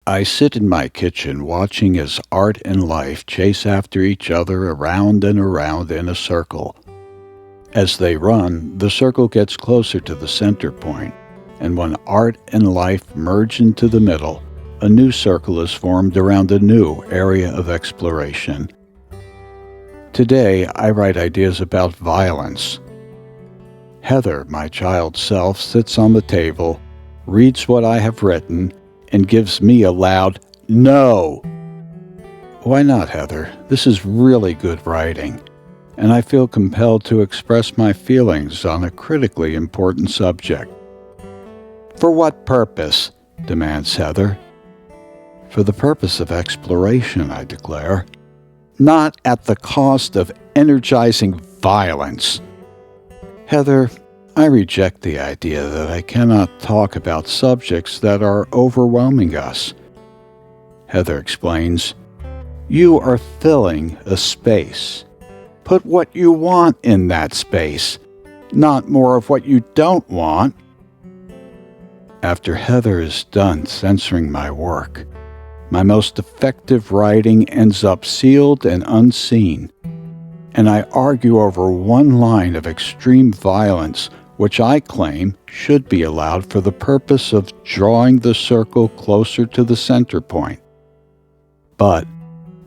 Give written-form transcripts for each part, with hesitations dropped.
I sit in my kitchen watching as art and life chase after each other around and around in a circle. As they run, the circle gets closer to the center point, and when art and life merge into the middle, a new circle is formed around a new area of exploration. Today, I write ideas about violence. Heather, my child self, sits on the table, reads what I have written, and gives me a loud "No!" Why not, Heather? This is really good writing, and I feel compelled to express my feelings on a critically important subject. For what purpose? Demands Heather. For the purpose of exploration, I declare. Not at the cost of energizing violence. Heather, I reject the idea that I cannot talk about subjects that are overwhelming us. Heather explains, you are filling a space. Put what you want in that space, not more of what you don't want. After Heather is done censoring my work, my most effective writing ends up sealed and unseen, and I argue over one line of extreme violence which I claim should be allowed for the purpose of drawing the circle closer to the center point. But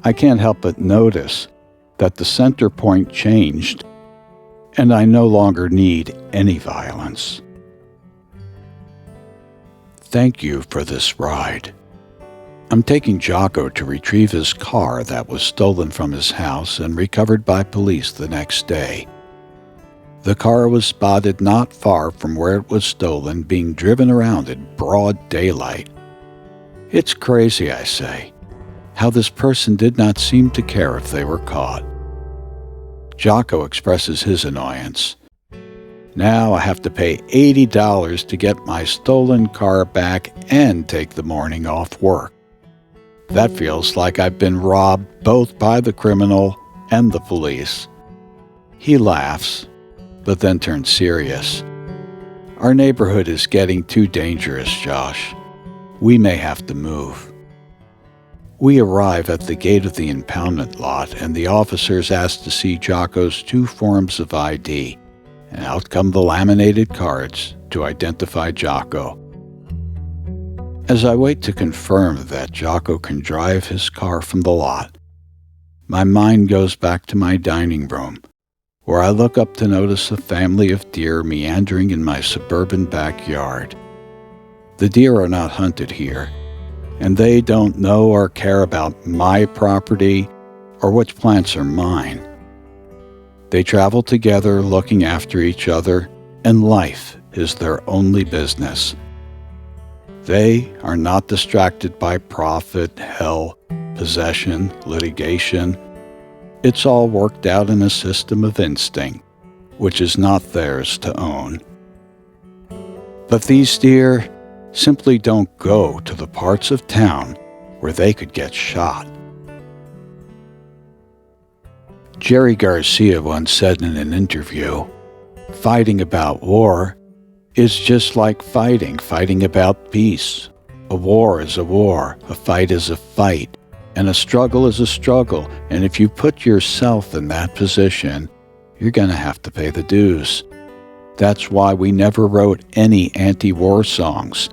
I can't help but notice that the center point changed, and I no longer need any violence. Thank you for this ride. I'm taking Jocko to retrieve his car that was stolen from his house and recovered by police the next day. The car was spotted not far from where it was stolen, being driven around in broad daylight. It's crazy, I say, how this person did not seem to care if they were caught. Jocko expresses his annoyance. Now I have to pay $80 to get my stolen car back and take the morning off work. That feels like I've been robbed both by the criminal and the police. He laughs, but then turns serious. Our neighborhood is getting too dangerous, Josh. We may have to move. We arrive at the gate of the impoundment lot, and the officers ask to see Jocko's 2 forms of ID, and out come the laminated cards to identify Jocko. As I wait to confirm that Jocko can drive his car from the lot, my mind goes back to my dining room, where I look up to notice a family of deer meandering in my suburban backyard. The deer are not hunted here, and they don't know or care about my property or which plants are mine. They travel together looking after each other, and life is their only business. They are not distracted by profit, hell, possession, litigation. It's all worked out in a system of instinct, which is not theirs to own. But these deer simply don't go to the parts of town where they could get shot. Jerry Garcia once said in an interview, fighting about war is just like fighting about peace. A war is a war, a fight is a fight, and a struggle is a struggle, and if you put yourself in that position, you're going to have to pay the dues. That's why we never wrote any anti-war songs.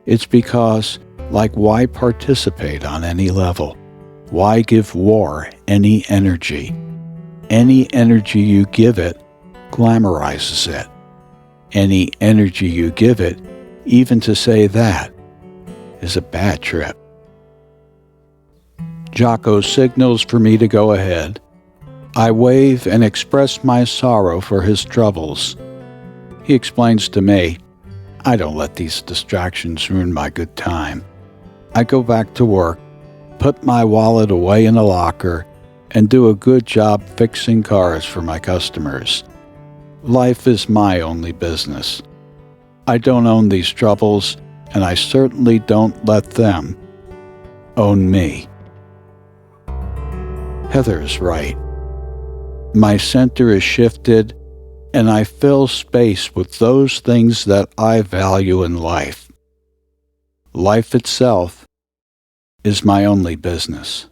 It's because, like, why participate on any level? Why give war any energy? Any energy you give it glamorizes it. Any energy you give it, even to say that, is a bad trip. Jocko signals for me to go ahead. I wave and express my sorrow for his troubles. He explains to me, I don't let these distractions ruin my good time. I go back to work, put my wallet away in a locker, and do a good job fixing cars for my customers. Life is my only business. I don't own these troubles, and I certainly don't let them own me. Heather is right. My center is shifted, and I fill space with those things that I value in life. Life itself is my only business.